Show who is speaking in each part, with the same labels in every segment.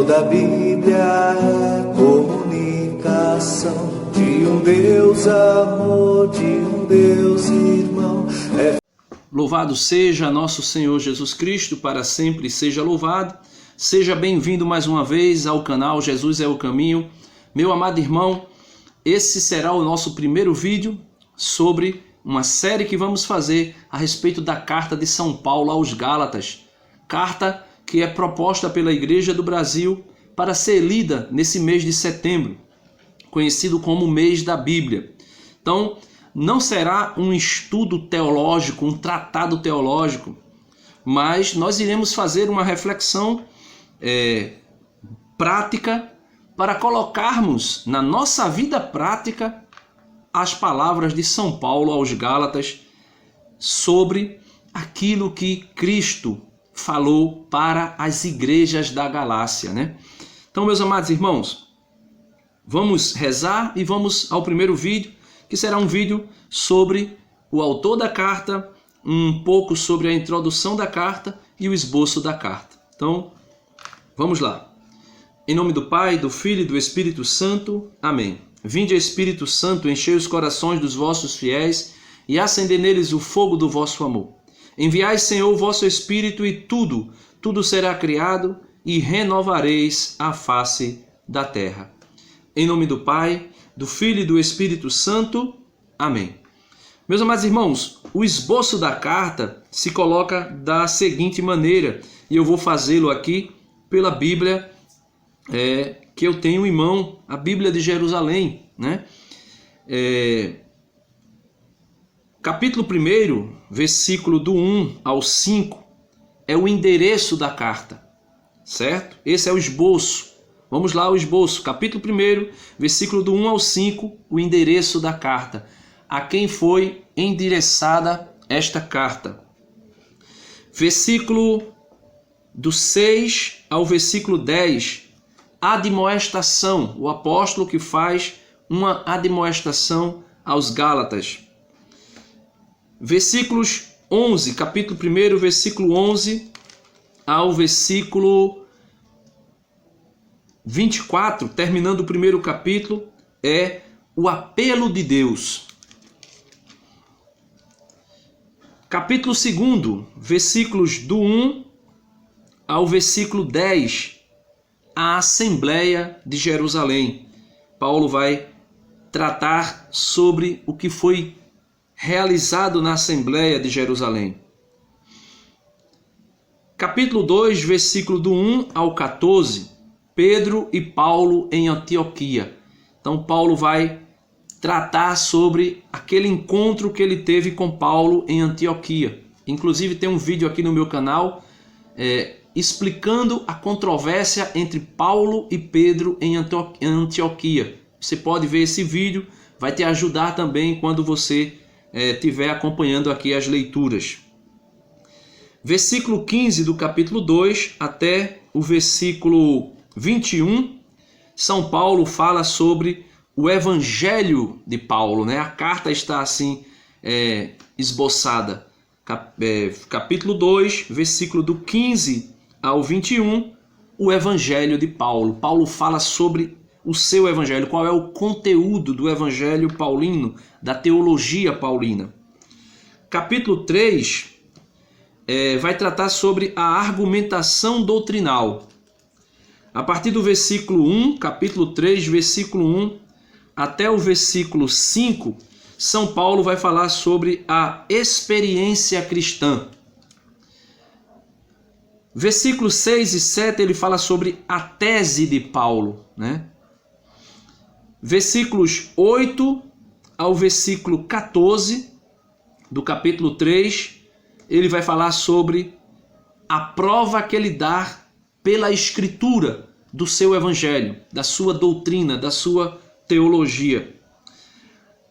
Speaker 1: Toda a Bíblia é comunicação de um Deus amor, de um Deus irmão.
Speaker 2: Louvado seja nosso Senhor Jesus Cristo, para sempre seja louvado. Seja bem-vindo mais uma vez ao canal Jesus é o Caminho. Meu amado irmão, esse será o nosso primeiro vídeo sobre uma série que vamos fazer a respeito da carta de São Paulo aos Gálatas. Carta que é proposta pela Igreja do Brasil para ser lida nesse mês de setembro, conhecido como o mês da Bíblia. Então, não será um estudo teológico, um tratado teológico, mas nós iremos fazer uma reflexão prática para colocarmos na nossa vida prática as palavras de São Paulo aos Gálatas sobre aquilo que Cristo falou para as igrejas da Galácia, né? Então, meus amados irmãos, vamos rezar e vamos ao primeiro vídeo, que será um vídeo sobre o autor da carta, um pouco sobre a introdução da carta e o esboço da carta. Então, vamos lá. Em nome do Pai, do Filho e do Espírito Santo. Amém. Vinde, Espírito Santo, enchei os corações dos vossos fiéis e acendei neles o fogo do vosso amor. Enviai, Senhor, o vosso Espírito e tudo será criado e renovareis a face da terra. Em nome do Pai, do Filho e do Espírito Santo. Amém. Meus amados irmãos, o esboço da carta se coloca da seguinte maneira, e eu vou fazê-lo aqui pela Bíblia que eu tenho em mão, a Bíblia de Jerusalém, né? Capítulo 1, versículo do 1 ao 5, é o endereço da carta, certo? Esse é o esboço. Vamos lá ao esboço. Capítulo 1, versículo do 1 ao 5, o endereço da carta. A quem foi endereçada esta carta? Versículo do 6 ao versículo 10, admoestação. O apóstolo que faz uma admoestação aos Gálatas. Versículos 11, capítulo 1, versículo 11 ao versículo 24, terminando o primeiro capítulo, é o apelo de Deus. Capítulo 2, versículos do 1 ao versículo 10, a Assembleia de Jerusalém. Paulo vai tratar sobre o que foi realizado na Assembleia de Jerusalém. Capítulo 2, versículo do 1 ao 14, Pedro e Paulo em Antioquia. Então Paulo vai tratar sobre aquele encontro que ele teve com Paulo em Antioquia. Inclusive tem um vídeo aqui no meu canal explicando a controvérsia entre Paulo e Pedro em Antioquia. Você pode ver esse vídeo, vai te ajudar também quando você estiver acompanhando aqui as leituras. Versículo 15 do capítulo 2 até o versículo 21, São Paulo fala sobre o Evangelho de Paulo, né? A carta está assim esboçada. Capítulo 2, versículo do 15 ao 21, o Evangelho de Paulo. Paulo fala sobre o seu Evangelho, qual é o conteúdo do Evangelho paulino, da teologia paulina. Capítulo 3 vai tratar sobre a argumentação doutrinal. A partir do versículo 1, capítulo 3, versículo 1, até o versículo 5, São Paulo vai falar sobre a experiência cristã. Versículos 6 e 7, ele fala sobre a tese de Paulo, né? Versículos 8 ao versículo 14 do capítulo 3, ele vai falar sobre a prova que ele dá pela escritura do seu evangelho, da sua doutrina, da sua teologia.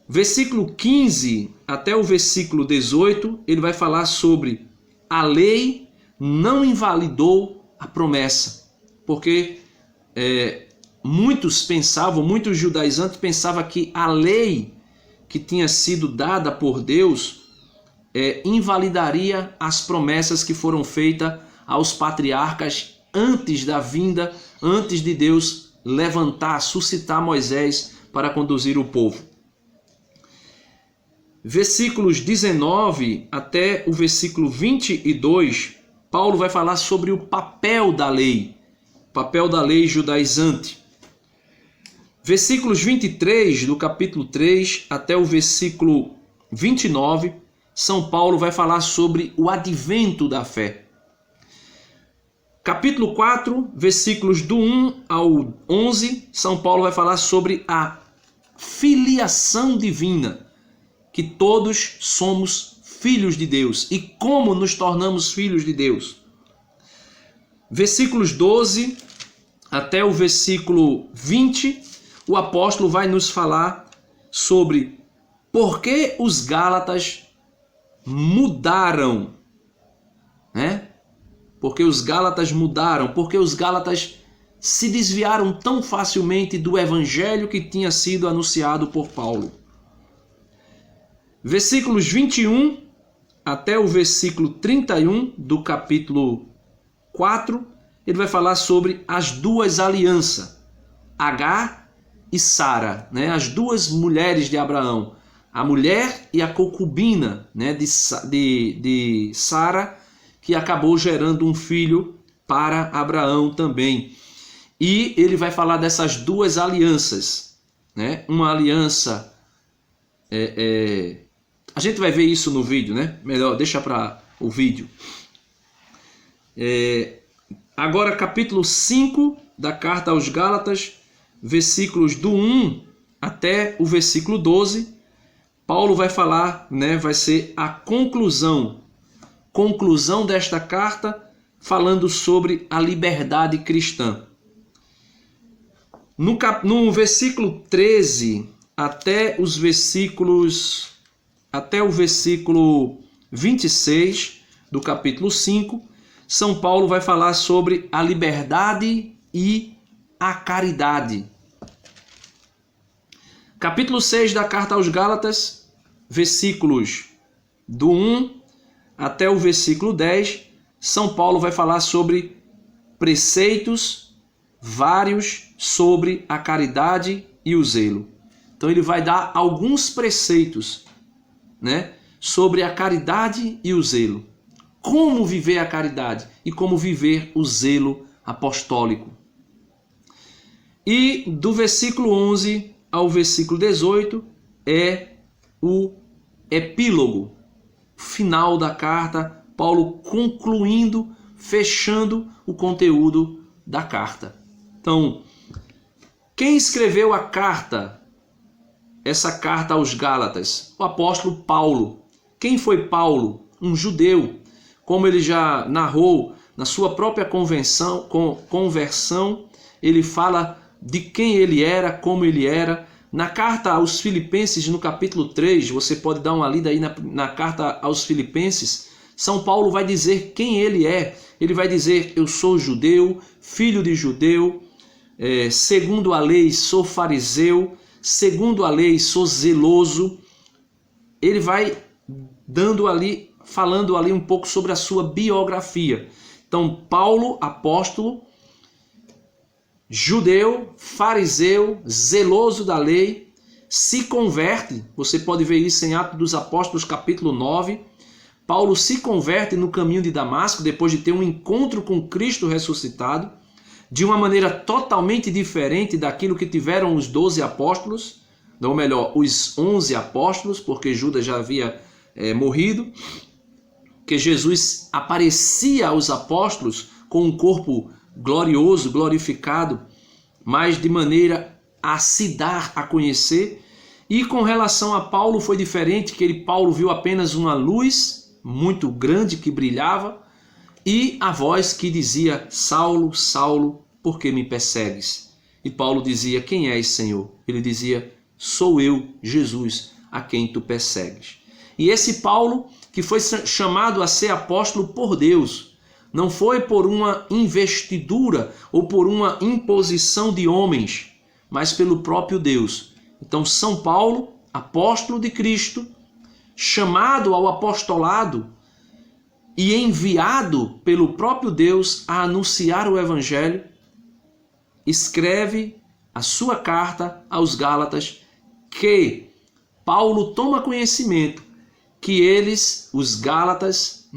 Speaker 2: Versículo 15 até o versículo 18, ele vai falar sobre a lei não invalidou a promessa, porque muitos judaizantes pensavam que a lei que tinha sido dada por Deus invalidaria as promessas que foram feitas aos patriarcas antes da vinda, antes de Deus levantar, suscitar Moisés para conduzir o povo. Versículos 19 até o versículo 22, Paulo vai falar sobre o papel da lei judaizante. Versículos 23 do capítulo 3 até o versículo 29, São Paulo vai falar sobre o advento da fé. Capítulo 4, versículos do 1 ao 11, São Paulo vai falar sobre a filiação divina, que todos somos filhos de Deus e como nos tornamos filhos de Deus. Versículos 12 até o versículo 20, o apóstolo vai nos falar sobre por que os Gálatas mudaram, né? Porque os Gálatas mudaram, porque os Gálatas se desviaram tão facilmente do evangelho que tinha sido anunciado por Paulo. Versículos 21 até o versículo 31 do capítulo 4, ele vai falar sobre as duas alianças, Agar e Sara, né? As duas mulheres de Abraão, a mulher e a concubina, né? de Sara, que acabou gerando um filho para Abraão também. E ele vai falar dessas duas alianças, né? Uma aliança... A gente vai ver isso no vídeo, né? Melhor, deixa para o vídeo. Agora, capítulo 5 da carta aos Gálatas, versículos do 1 até o versículo 12, Paulo vai falar, né? Vai ser a conclusão desta carta, falando sobre a liberdade cristã. No versículo 13 até o versículo 26 do capítulo 5, São Paulo vai falar sobre a liberdade e a caridade. Capítulo 6 da carta aos Gálatas, versículos do 1 até o versículo 10, São Paulo vai falar sobre preceitos vários sobre a caridade e o zelo. Então ele vai dar alguns preceitos, né, sobre a caridade e o zelo. Como viver a caridade e como viver o zelo apostólico. E do versículo 11 ao versículo 18 é o epílogo, final da carta, Paulo concluindo, fechando o conteúdo da carta. Então, quem escreveu a carta, essa carta aos Gálatas? O apóstolo Paulo. Quem foi Paulo? Um judeu, como ele já narrou na sua própria conversão, ele fala de quem ele era, como ele era. Na carta aos Filipenses, no capítulo 3, você pode dar uma lida aí na carta aos Filipenses, São Paulo vai dizer quem ele é. Ele vai dizer: eu sou judeu, filho de judeu, segundo a lei sou fariseu, segundo a lei sou zeloso. Ele vai falando ali um pouco sobre a sua biografia. Então, Paulo, apóstolo, judeu, fariseu, zeloso da lei, se converte. Você pode ver isso em Atos dos Apóstolos, capítulo 9. Paulo se converte no caminho de Damasco, depois de ter um encontro com Cristo ressuscitado, de uma maneira totalmente diferente daquilo que tiveram os 12 apóstolos, ou melhor, os 11 apóstolos, porque Judas já havia morrido, que Jesus aparecia aos apóstolos com um corpo glorioso, glorificado, mas de maneira a se dar a conhecer. E com relação a Paulo foi diferente, que Paulo viu apenas uma luz muito grande que brilhava e a voz que dizia: Saulo, Saulo, por que me persegues? E Paulo dizia: quem és, Senhor? Ele dizia: sou eu, Jesus, a quem tu persegues. E esse Paulo, que foi chamado a ser apóstolo por Deus, não foi por uma investidura ou por uma imposição de homens, mas pelo próprio Deus. Então, São Paulo, apóstolo de Cristo, chamado ao apostolado e enviado pelo próprio Deus a anunciar o Evangelho, escreve a sua carta aos Gálatas, que Paulo toma conhecimento que eles, os Gálatas,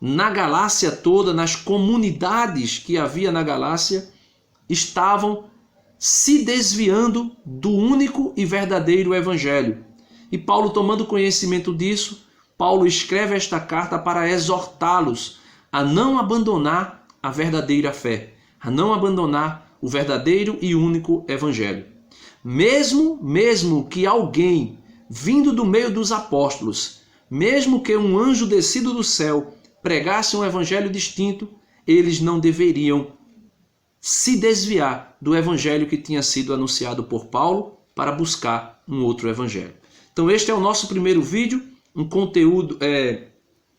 Speaker 2: na Galácia toda, nas comunidades que havia na Galácia, estavam se desviando do único e verdadeiro Evangelho. E Paulo, tomando conhecimento disso, Paulo escreve esta carta para exortá-los a não abandonar a verdadeira fé, a não abandonar o verdadeiro e único Evangelho. Mesmo que alguém vindo do meio dos apóstolos, mesmo que um anjo descido do céu pregasse um evangelho distinto, eles não deveriam se desviar do evangelho que tinha sido anunciado por Paulo para buscar um outro evangelho. Então este é o nosso primeiro vídeo, um conteúdo,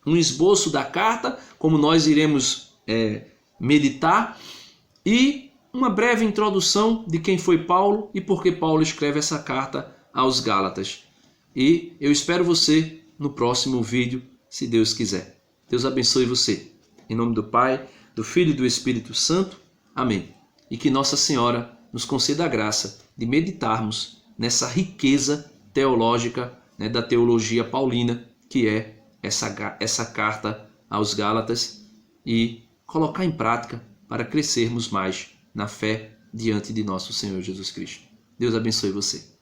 Speaker 2: um esboço da carta, como nós iremos meditar, e uma breve introdução de quem foi Paulo e por que Paulo escreve essa carta aos Gálatas. E eu espero você no próximo vídeo, se Deus quiser. Deus abençoe você. Em nome do Pai, do Filho e do Espírito Santo. Amém. E que Nossa Senhora nos conceda a graça de meditarmos nessa riqueza teológica, da teologia paulina, que é essa carta aos Gálatas, e colocar em prática para crescermos mais na fé diante de nosso Senhor Jesus Cristo. Deus abençoe você.